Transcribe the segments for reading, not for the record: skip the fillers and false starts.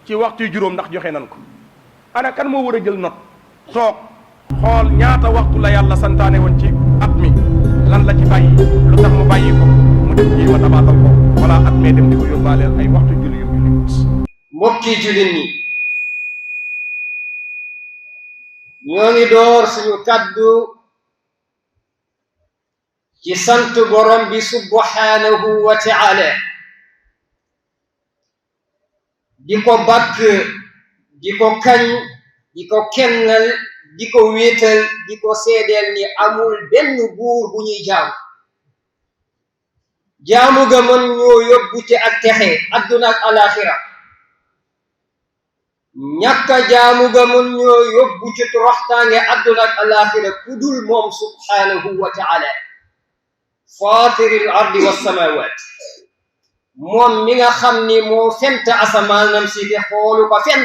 ci waxtu juróom ndax joxe nan ko ana kan moo war a jël note toog xool ñaata waxtu la yàlla santaane woon ci at mi lan la ci bàyyi lu tax mu bàyyi ko mu dem jéem a dabaatal ko wala at mee dem di ko yóbbaaleel ay waxtu julli yu julli mbokki jullit ñi ñoo ngi door suñu kaddu ci sant borom bi subhanahu wa ta'ala di ko bakk di ko kañ di ko kennal di ko wéetal di ko seedeel ni amul benn buur bu ñuy jaamu ga mën ñoo yóbbu ci ak texe adduna ak alaxira ñàkka jaamu ga mën ñoo yóbbu ci toroxtaange adduna ak alaxira ku dul moom subhanahu wa ta'ala fatiril ardi was samawat moom mi nga xam ni moo fent asamaanam si te xoolu ko fenn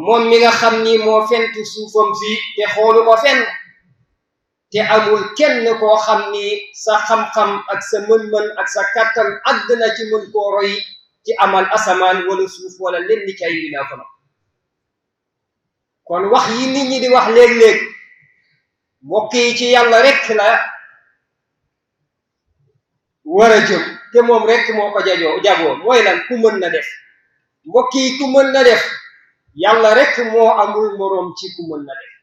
moom mi nga xam ni moo fent suufam si te xoolu ko fenn te amul kenn koo xam ni sa xam-xam ak sa mën-mën ak sa kàttan àgg na ci mën koo roy ci amal asamaan wala suuf wala lenn ci ay mbinaa ko kon wax yi nit ñi di wax léeg-léeg mbokk yi ci yàlla rek la war a jëm te moom rek moo ko jagoo mooy lan ku mën na def mbokk yi ku mën na def yàlla rek moo amul moroom ci ku mën na def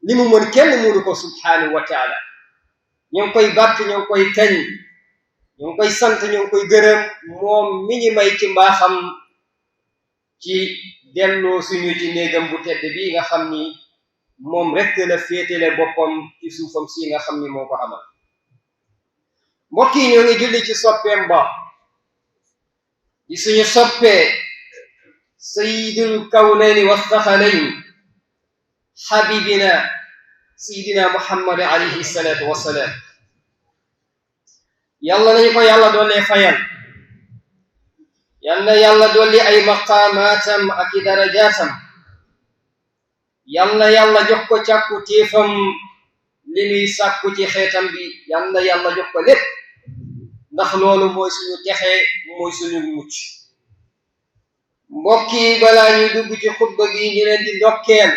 li mu mën kenn mënu ko subhanahu wa ta'ala ñoo ngi koy bàkk ñoo ngi koy kañ ñoo ngi koy sant ñoo ngi koy gërëm moom mi ñu may ci mbaaxam ci delloo suñu ci néegam bu tedd bi nga xam ni moom rek la féetale boppam ci suufam si nga xam ni moo ko amal mbokk yi ñoo ngi julli ci soppeem ba di suñu soppee sayyidul kawnayni wathaqalayni habibina sayyidina muhammad alayhi salatu wassalam yàlla nañu ko yàlla doole fayal yàlla yàlla dolli ay maqaamaatam ak i darajaatam yàlla jox ko càkku téefam li nuy sàkku ci xeetam bi yàlla jox ko lépp ndax loolu mooy suñu texe mooy suñu mucc mbokk yi balaa ñuy dugg ci xutba gi ñu leen di ndokkeel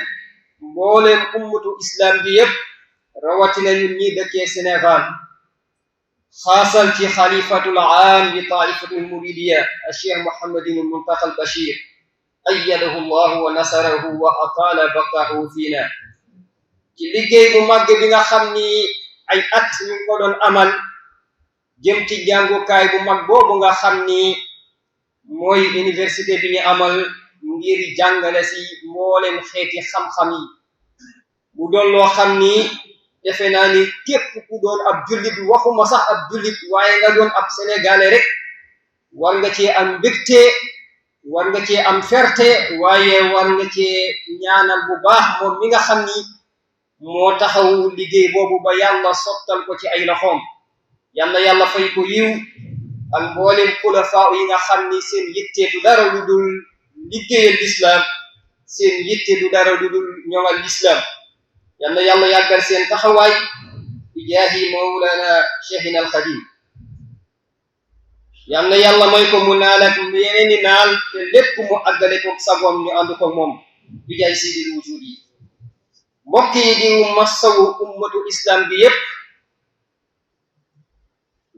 mbooleem ummatu islam bi yépp rawatina ñun ñi dëkkee Sénégal xaasal ci xalifatul aam bi taifatul muridiya Cheikh Mouhamadin Muntaqa al Bachir ayyadahu llahu wa nasarahu wa ataala baqaahu fiina ci liggéey bu màgg bi nga xam ni ay at ñu ko doon amal jëm ci jàngukaay bu mag boobu nga xam ni mooy université bi ñu amal ngir jàngale si mboolem xeeti xam-xam yi bu doon loo xam ni defe naa ni képp ku doon ab jullit waxuma sax ab jullit waaye nga doon ab sénégalais rek war nga cee am mbégte war nga cee am fierté waaye war nga cee ñaanal bu baax moom mi nga xam ni moo taxaw liggéey boobu ba yàlla sottal ko ci ay loxoom yàlla fay ko yiw ak mboolem xulafaa yi nga xam ni seen yitte du dara lu dul liggéeyal lislaam seen yitte du dara lu dul ñoŋal lislaam yàlla yàggal seen taxawaay bi jaahi mawlana cheikhina alxadim yàlla may ko mu naal ak yeneen i naal te lépp mu àggale ko sagoom ñu ànd ko moom bi jaay sidil wujud yi mbokk yi di massawu ummatu islam bi yépp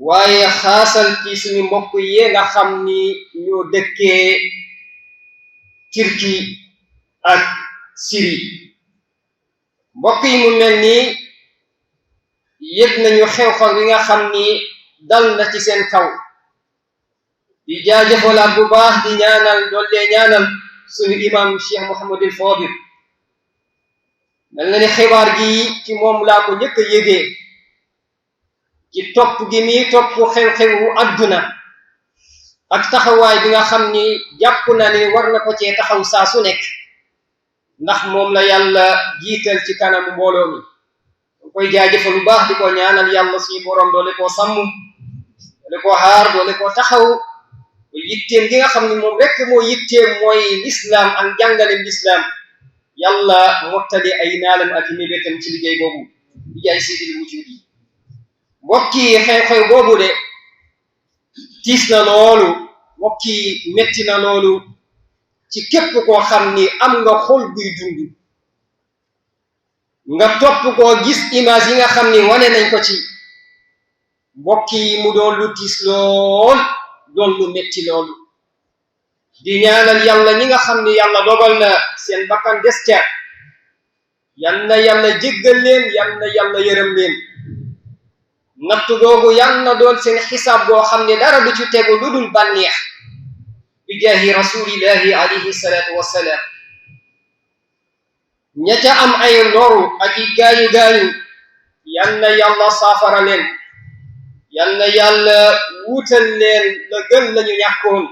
waaye xaasal ci suñu mbokk yi nga xam ni ñoo dëkkee Turquie ak Syrie mbokk yi mu mel ni yëg nañu xew-xew bi nga xam ni dal na ci seen kaw di jaajëfalaat bu baax di ñaanal doole ñaanal suñu imam Cheikh Mouhamadul Fadil mel na ni xibaar gi ci moom laa ko njëkk a yégee ci topp gi mi topp xew-xewu adduna ak taxawaay bi nga xam ni jàpp na ni war na ko cee taxaw saa su nekk ndax moom la yàlla jiital ci kanamu mbooloo mi koy jaajëfal bu baax di ko ñaanal yàlla suñu borom doole koo sàmm doole koo xaar doole koo taxaw yitteem gi nga xam ni moom rek moo yitteem mooy lislaam ak jàngaleem lislaam yàlla mottali ay naalam ak mébétam ci liggéey boobu di jaay sidil wujudi mbokk yi xew-xew boobu de tiis na loolu mbokk yi metti na loolu ci képp koo xam ni am nga xol buy dund nga topp koo gis image yi nga xam ni wane nañ ko ci mbokk yi mu doon lu tiis lool doon lu metti loolu di ñaanal yàlla ñi nga xam ni yàlla dogal na seen bakkan des ca yal na yàlla jéggal leen yal na yàlla yërëm leen nattu googu yal na doon seen xisaab boo xam ne dara du ci tegu lu dul bànneex bi jaahi rasulillahi alayhi salaatu wassalaam ña ca am ay loru ak i gaañu yal na yàlla saafara leen yal na yàlla wuutal leen la gën lañu ñàkkoon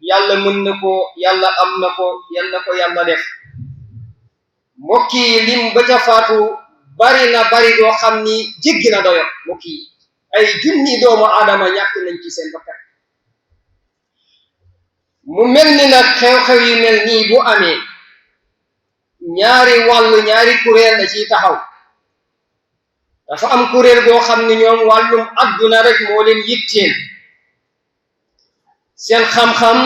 yàlla mën na ko yàlla am na ko yal na ko yàlla def mbokk yi lim ba ca faatu bari na bari doo xam ni jéggi na doyo mbokk yi ay junni doomu aadama ñàkk nañ ci seen bakkan mu mel ni nag xew-xew yu mel nii bu amee ñaari kuréel la ciy taxaw dafa am kuréel goo xam ni ñoom wàllum adduna rek moo leen yitteel seen xam-xam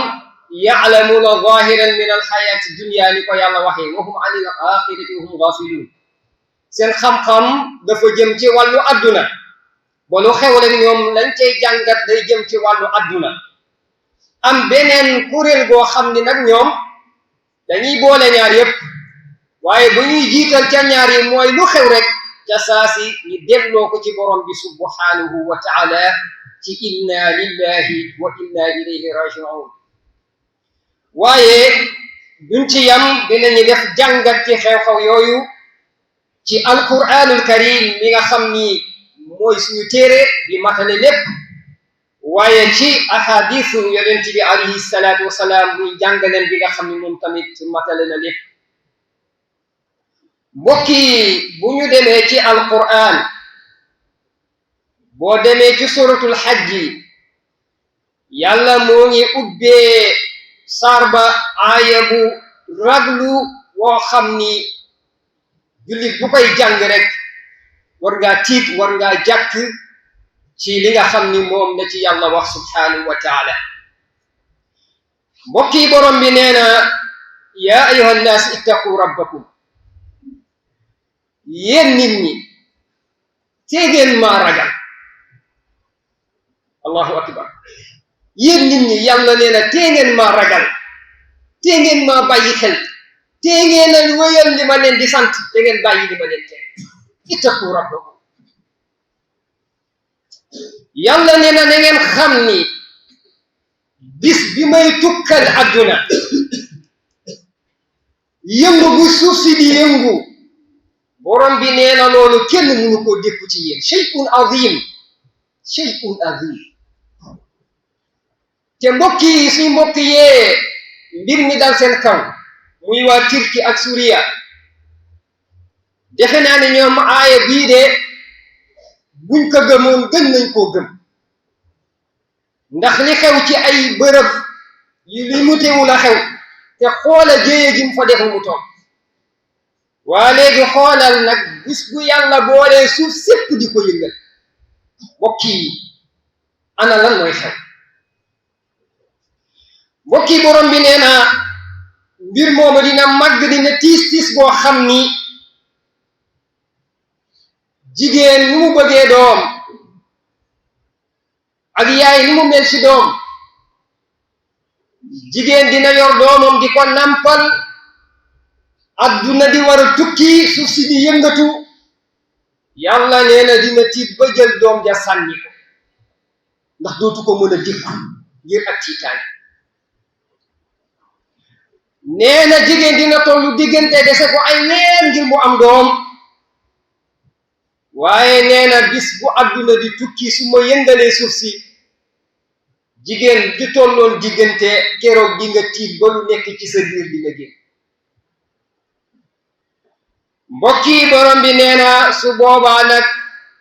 ya'lamuuna zaahiran min alxayaati dunya ni ko yàlla waxee wa hum anil axirati hum gaafiluun seen xam-xam dafa jëm ci wàllu adduna ba lu xew rek ñoom lañ cay jàngat day jëm ci wàllu adduna am beneen kuréel goo xam ni nag ñoom dañuy boole ñaar yépp waaye bu ñuy jiital ca ñaar yi mooy lu xew rek ca saasi ñu delloo ko ci borom bi subhanahu wa taala ci inna lillahi wa inna ilayhi raji'un waaye duñ ci yam dinañu def jàngat ci xew-xew yooyu ci alquranul karim mi nga xam ni mooy suñu téere di matale lépp waaye ci ahadisu yonent bi alayhi salaatu wasalaam muy jàngaleen bi nga xam ni moom tamit matale na lépp mbokk yi bu ñu demee ci alquran boo demee ci suratul hajji yàlla moo ngi ubbee saar ba aaya bu raglu woo xam ni jullit bu koy jàng rek war ngaa tiit war ngaa jàkk ci li nga xam ni moom la ci yàlla wax subhanahu wa taala mbokk yi borom bi nee na yaa ayuha nnaas ittaqu rabbakum yéen nit ñi tee ngeen maa ragal allahu akbar yéen nit ñi yàlla nee na tee ngeen maa ragal tee ngeen maa bàyyi xel tee ngeen a wéyal li ma leen di sant te ngeen bàyyi li ma leen tee ittaqu rabbakum yàlla nee na na ngeen xam ni bis bi may tukkal adduna yëngu bu suuf si di yëngu borom bi nee na loolu kenn mënu koo dékku ci yéen shay'un azim te mbokk yi suñu mbokk yee mbir mi dal seen kaw muy waa Turki ak Suriya defe naa ne ñoom aaya bii de buñ ko gëmoon gën nañ koo gëm ndax li xew ci ay bërëb yu li mu teewul a xew te xoola jéye gi mu fa def mu toog waa léegi xoolal nag bis bu yàlla boolee suuf sépp di ko yëngal mbokk yi ana lan mooy xew mbokk yi borom bi nee na mbir moomu dina màgg dina tiis boo xam ni jigéen ni mu bëggee doom ak yaay ni mu mel ci doom jigéen dina yor doomam di ko nampal adduna di war a tukki suuf si di yëngatu yàlla nee na dina tiit ba jël doom ja sànni ko ndax dootu ko mën a dékku ngir ak tiitaay nee na jigéen dina tollu diggante dese ko ay weer ngir mu am doom waaye nee na bis bu adduna di tukki su ma yëngalee suuf si jigéen di tolloon diggante keroog di nga tiit ba lu nekk ci sa biir di nga génn mbokk yi borom bi nee na su boobaa nag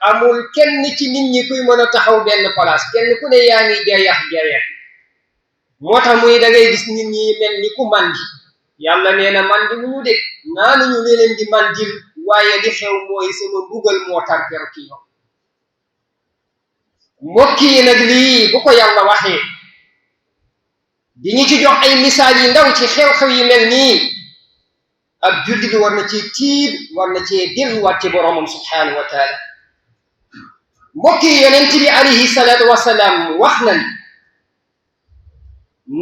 amul kenn ci nit ñi kuy mën a taxaw benn place kenn ku ne yaa ngi jayax moo tax muy da ngay gis nit ñi mel ni ku mandi yàlla nee na mandi mu ñu de naanuñu leen di mandil waaye li xew mooy sama mbugal moo tar keroog ci ñoom mbokk yi nag lii bu ko yàlla waxee di ñu ci jox ay misaal yi ndaw ci xew-xew yi mel nii ab jullit bi war na cee tiit war na cee delluwaat ci boroomam subhanahu wa taala mbokk yi yonent bi alayhi salaatu wasalaam wax nañ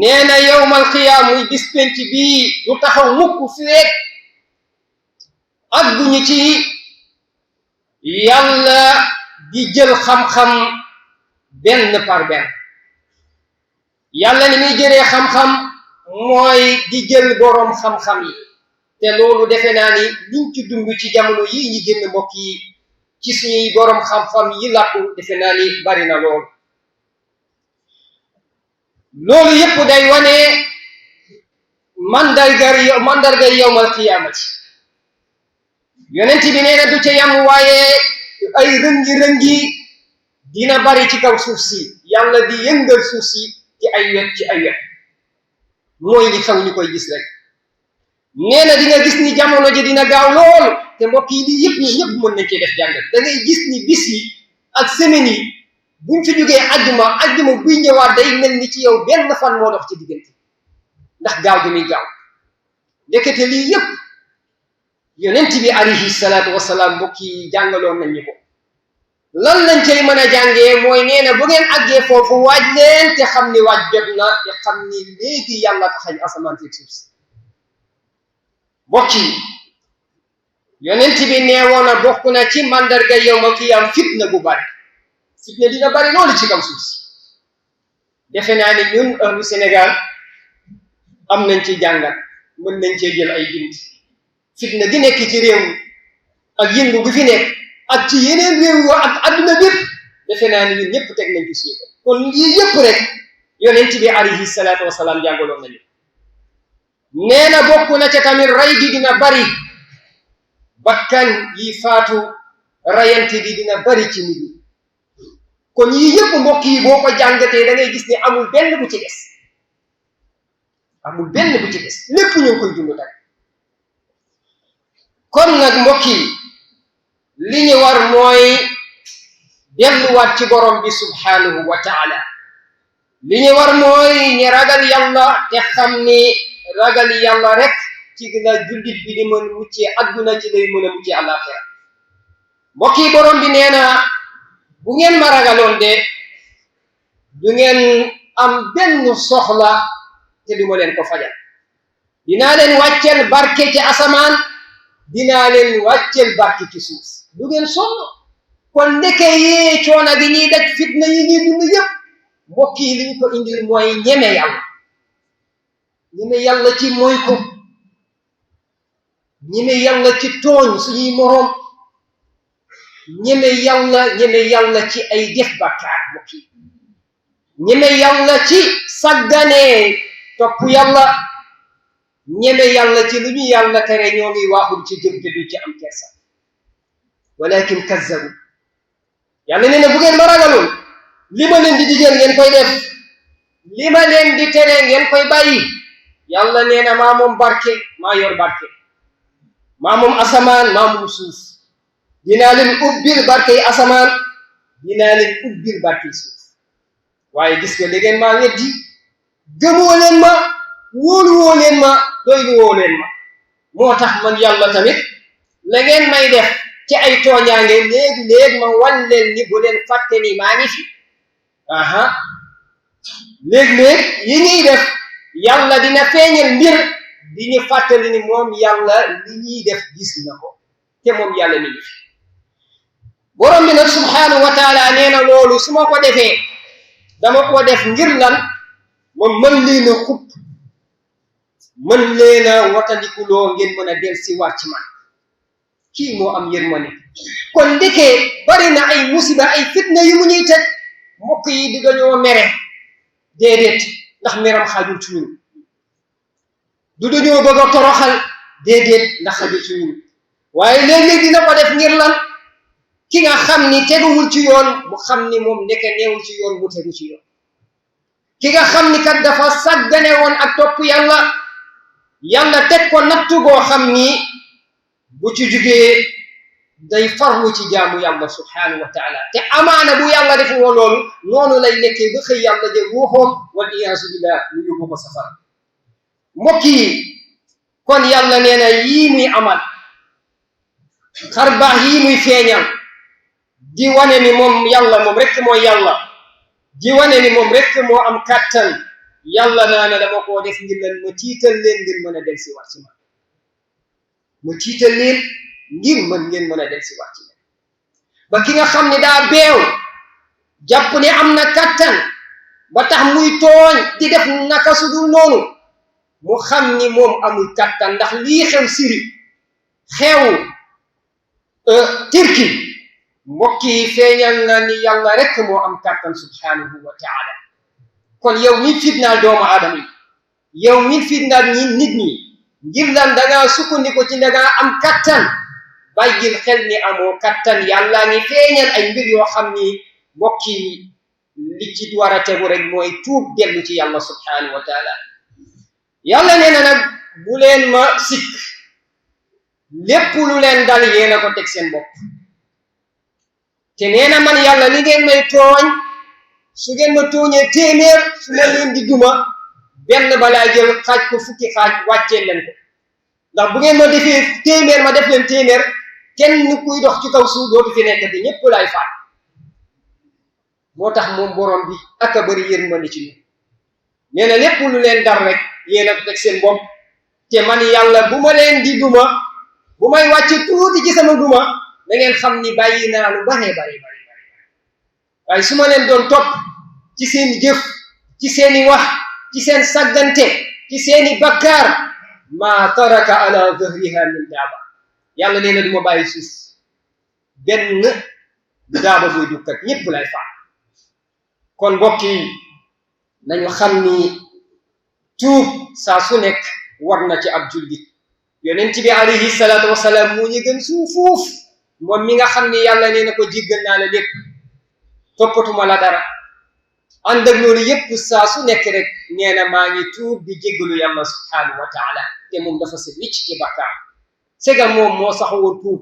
nee na yowmal qiyaam muy bis penc bii du taxaw mukk feek ak duñu ci yàlla di jël xam-xam benn par benn yàlla ni muy jëlee xam-xam mooy di jël boroom xam-xam yi te loolu defe naa ni liñ ci dund ci jamono yi ñi génn mbokk yi ci suñuy boroom xam-xam yi làkku defe naa ni bari na loolu yépp day wane mandarga yawmal qiyaamati yonent bi nee na du ca yam waaye ay rëngi-rëngi dina bari ci kaw suuf si yàlla di yëngal suuf si ci ay wet mooy li xaw ñu koy gis rek nee na di nga gis ni jamono ji dina gaaw lool te mbokk yi lii yëpp ñun ñëpp mën nañ cee def jàngat da ngay gis ni bis yi ak semaine yi buñ fi jógee ajjuma buy ñëwaat day mel ni ci yow benn fan moo dox ci diggante ndax gaaw gi muy gaaw ndekete lii yëpp yonent bi alayhi salaatu wasalaam mbokk yi jàngaloon nañ ñu ko lan lañ cay mën a jàngee mooy nee na bu ngeen àggee foofu waaj leen te xam ni waaj jot na te xam ni léegi yàlla taxañ asamaan si suuf si mbokk yi yonent bi neewoon na bokk na ci mandarga yawmal qiyaam fitna bu bari fitna dina bari loolu ci kaw suuf si defe naa ni ñun ahlu Sénégal am nañ ci jàngat mën nañ cee jël ay bind fitna gi nekk ci réew mi ak yëngu gi fi nekk ak ci yeneen réew yoo ak adduna bépp defe naa ni ñun ñëpp teg nañ ci suñu kon lii yëpp rek yonent bi alayhi salaatu wasalaam jàngaloon nañu nee na bokk na ca tamit rey gi dina bari bakkan yi faatu rayante gi dina bari ci nit ñi kon yii yëpp mbokk yi boo ko jàngatee da ngay gis ni amul benn bu ci des lépp ñu ngi koy dund tey kon nag mbokk yi li ñu war mooy delluwaat ci borom bi subhanahu wa taala li ñu war mooy ñi ragal yàlla te xam ni ragal yàlla rek ci la jullit bi di mën muccee adduna ci lay mën a muccee àllaaxira mbokk yi borom bi nee na bu ngeen ma ragaloon de du ngeen am benn soxla te duma leen ko fajal dinaa leen wàcceel barke ci asamaan dinaa leen wàcceel barke ci suuf du ngeen sonn kon ndeke yee coona gi ñuy daj fitna yi ñuy dund yépp mbokk yi li ñu ko indil mooy ñeme yàlla ci mooy ko ñeme yàlla ci tooñ suñuy moroom ñeme yàlla ci ay def bàkkaar mbokk yi ñeme yàlla ci sagganee topp yàlla ñeme yàlla ci lu ñu yàlla tere ñoo ngi waaxul ci jëm te du ci am kersa walakin kazzabu yàlla nee na bu ngeen ma ragaloon li ma leen di digal ngeen koy def li ma leen di tere ngeen koy bàyyi yàlla nee na maa moom barke maa yor barke maa moom asamaan maa moom suuf dinaa leen ubbil barke yi asamaan dinaa leen ubbil barke yi suuf waaye gis nga léegi maa weddi gëmoo leen ma wóoluwoo leen ma doyluwoo leen ma moo tax man yàlla tamit la ngeen may def ci ay tooñaange léegi ma wan leen ni bu leen fàtte ni maa ngi fi léeg-léeg yi ñuy def yàlla dina feeñal mbir di ñu fàttali ni moom yàlla li ñuy def gis na ko te moom yàlla mi ngi fi borom bi nag subhanahu wa taala nee na loolu su ma ko defee dama ko def ngir lan ma mën leen a xupp mën leen a watandikuloo ngeen mën a del si waat ci man kii moo am yërmande kon ndekee bari na ay musiba ay fitna yu mu ñuy teg mbokk yi di dañoo mere déedéet ndax meram xajul ci ñun du dañoo bëgg a toroxal déedéet ndax xajul ci ñun waaye léeg-léeg dina ko def ngir lan ki nga xam ni teguwul ci yoon mu xam ni moom ndeke neewul ci yoon mu tegu ci yoon ki nga xam ni kat dafa sàggane woon ak topp yàlla teg ko nattu goo xam ni bu ci jugee day farlu ci jaamu yàlla subhanahu wa taala te amaana bu yàlla defu woon loolu noonu lay nekkee ba xëy yàlla jël ruuxoom wal iyaasu billah mu yóbbu ko safara mbokk yi kon yàlla nee na yii muy amal xar baax yii muy feeñal di wane ni moom yàlla moom rekk mooy yàlla di wane ni moom rekk moo am kàttan yàlla naa ne dama koo def ngir lan ma tiital leen ngir mën a del si wax ci man ma tiital leen ngir ngeen mën a del si wax ci man ba ki nga xam ne daa beew jàpp ne am na kàttan ba tax muy tooñ di def naka su dul noonu mu xam ni moom amul kàttan ndax lii xew Syrie xew Turquie mbokk yi feeñal na ni yàlla rekk moo am kàttan subhanahu wa taala kon yow mi fitnaal doomu aadama yi yow mi fitnaal nit ñi ngir lan dangaa sukkandiku ci dangaa am kàttan bàyyil xel ni amoo kàttan yàlla ngi feeñal ay mbir yoo xam ni mbokk yi li ci war a tegu rek mooy tuub dellu ci yàlla subhanahu wa taala yàlla nee na nag bu leen ma sikk lépp lu leen dal yéena ko teg seen bopp te nee na man yàlla li ngeen may tooñ su ngeen ma tooñee téeméer su ma leen di duma benn balaa jël xaaj ko fukki xaaj wàccee leen ko ndax bu ngeen ma defee téeméer ma def leen téeméer kenn kuy dox ci kaw suuf dootu fi nekk te ñépp laay faat moo tax moom borom bi ak a bëri yërmande ci ñun nee na lépp lu leen dar rek yéen a ko teg seen bopp te man yàlla bu ma leen di duma bu may wàcce tuuti ci sama duma da ngeen xam ni bàyyi naa lu bari waaye su ma leen doon topp ci seen jëf ci seeni wax ci seen saggante ci seeni bakkaar ma taraka ala dhahriha min daaba yàlla nee na du ma bàyyi suuf benn daaba buy dukkat ñépp lay faat kon mbokk yi nañu xam ni tuub saa su nekk war na ci ab jullit yonent bi alayhi salaatu wasalaam moo ñu gën suufuuf moom mi nga xam ni yàlla nee na ko jéggal naa la lépp toppatuma la dara ànd ak loolu yépp saa su nekk rek nee na maa ngi tuub di jéggalu yàlla subhanahu wa taala te moom dafa set wicc ci bàkkaar sega moom moo saxawoon tuub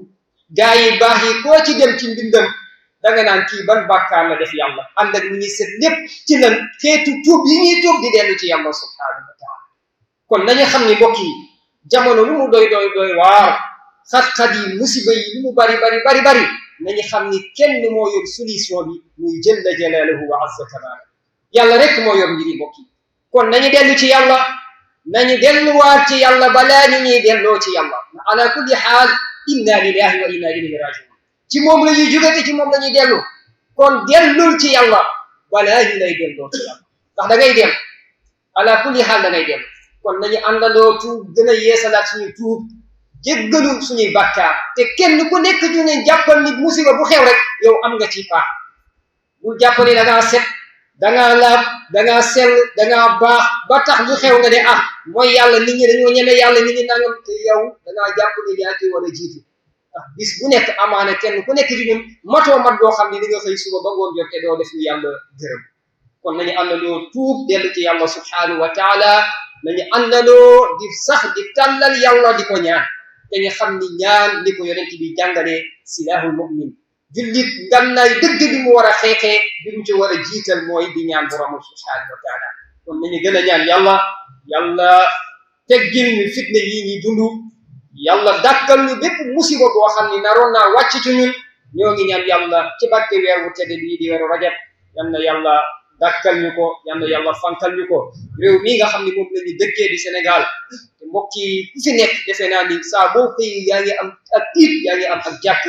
gaa yi baax yi koo ci dem ci mbindam danga naan kii ban bàkkaar la def yàlla ànd ak mu ngi set lépp ci lan xeetu tuub yi ñuy tuub di dellu ci yàlla subhanahu wa taala kon nañu xam ni mbokk yi jamono lu mu doy waar xat-xat yi musiba yi lu mu bari nañu xam ni kenn moo yor solution bi muy jalla jalaaluhu wa azza kamaaluhu yàlla rek moo yor mbiri mbokk yi kon nañu dellu ci yàlla nañu delluwaat ci yàlla balaa ñu ñuy delloo ci yàlla ala kulli xaal inna lillahi wa inna ilayhi rajiun ci moom la ñuy jóge te ci moom la ñuy dellu kon dellul ci yàlla balaa ñu lay delloo ci yàlla ndax da ngay dellu ala kulli xaal da ngay dellu kon nañu àndandoo tuub gën a yeesalaat suñuy tuub jéggalu suñuy bàkkaar te kenn ku nekk ñu ne jàppal ni musiba bu xew rek yow am nga ci paax bul jàpp ni da ngaa set da ngaa laab da ngaa sell da ngaa baax ba tax lu xew nga ne mooy yàlla nit ñi dañoo ñeme yàlla nit ñi nangam te yow da ngaa jàpp ni yaa ci war a jiitu ndax bis bu nekk amaana kenn ku nekk ci ñun matoo mat doo xam ne di nga xëy suba ba ngoon jot te doo def lu yàlla gërëm kon nañu àndandoo tuub dellu ci yàlla subhanahu wa taala nañu àndandoo di sax di tàllal yàlla di ko ñaan te ñu xam ni ñaan li ko yonent bi jàngalee silahul mu'min jullit ngannaay dëgg bi mu war a xeexee bi mu ci war a jiital mooy di ñaan borom subhanahu wa taala kon nañu gën a ñaan yàlla teggil ñu fitne yi ñuy dund yàlla dàkkal ñu bépp musiba boo xam ni naroon naa wàcc ci ñun ñoo ngi ñaan yàlla ci barke weer wu tedd bii di weeru rajab yal na yàlla dàkkal ñu ko yal na yàlla fankal ñu ko réew mii nga xam ni moom la ñu dëkkee di Sénégal te mbokk yi ku fi nekk defe naa ni saa boo xëy yaa ngi am ak tiit yaa ngi am ak jàkk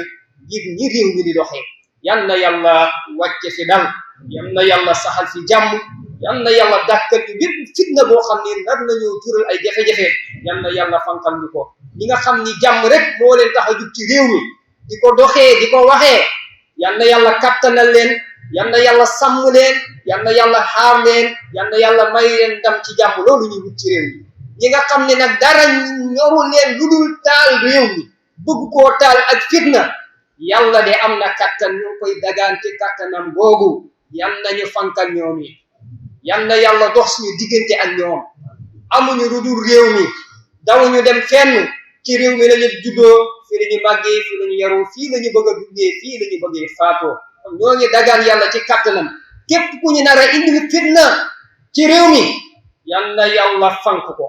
ngir ñi réew mi di doxee yal na yàlla wàcce fi dal yal na yàlla saxal fi jàmm yal na yàlla dàkkal ñu bépp fitna boo xam ni nar nañu jural ay jafe-jafe yal na yàlla fankal ñu ko ñi nga xam ni jàmm rek moo leen tax a jug ci réew mi di ko doxee di ko waxee yal na yàlla kattanal leen yal na yàlla sàmm leen yal na yàlla xaar leen yal na yàlla may leen ndam ci jàmm loolu ñu wut ci réew mi ñi nga xam ne nag dara ñorul leen lu dul taal réew mi bëgg koo taal ak fitna yàlla de am na kattan ñu koy dagaante kattanam googu yal nañu fankal ñoom yi yal na yàlla dox suñu diggante ak ñoom amuñu lu dul réew mi dawuñu dem fenn ci réew mi lañu juddoo fi fii la ñu màggee fii la ñu yaroo fii la ñu bëgg a dundee fii la ñu bëggee faatoo kon ñoo ngi dagaan yàlla ci kattanam képp ku ñu nar a indi fitna ci réew mi yal na yàlla fank ko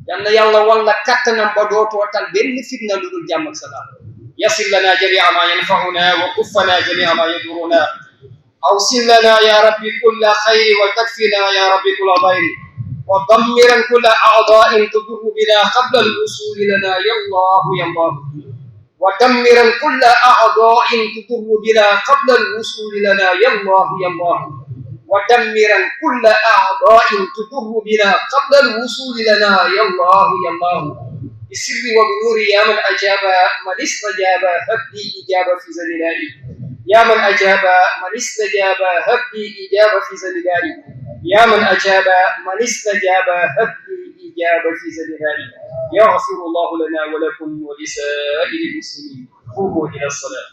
yal na yàlla walla kattanam ba dootoo tal benn fitna lu dul jàmm ak salaam yasil lana jamia ma yanfauna wa kuffana jamia ma yaduruna awsil lana ya rabbi kulla xayri wa takfina ya rabbi kulla dayri wa dammiran kulla a'da'in tudurru bina qabla al-wusul lana ya Allah ya Allah wa dammiran kulla a'da'in tudurru bina qabla al-wusul lana ya Allah ya Allah ودمرا كل أعضاء تضر بنا قبل الوصول لنا يا الله يا الله بالسر وبنور يا من أجاب من استجاب هب لي إجابة في زلالي يا من أجاب من استجاب هب لي إجابة في زلالي يا من أجاب من استجاب هب لي إجابة في زلالي يغفر الله لنا ولكم ولسائر المسلمين قوموا إلى الصلاة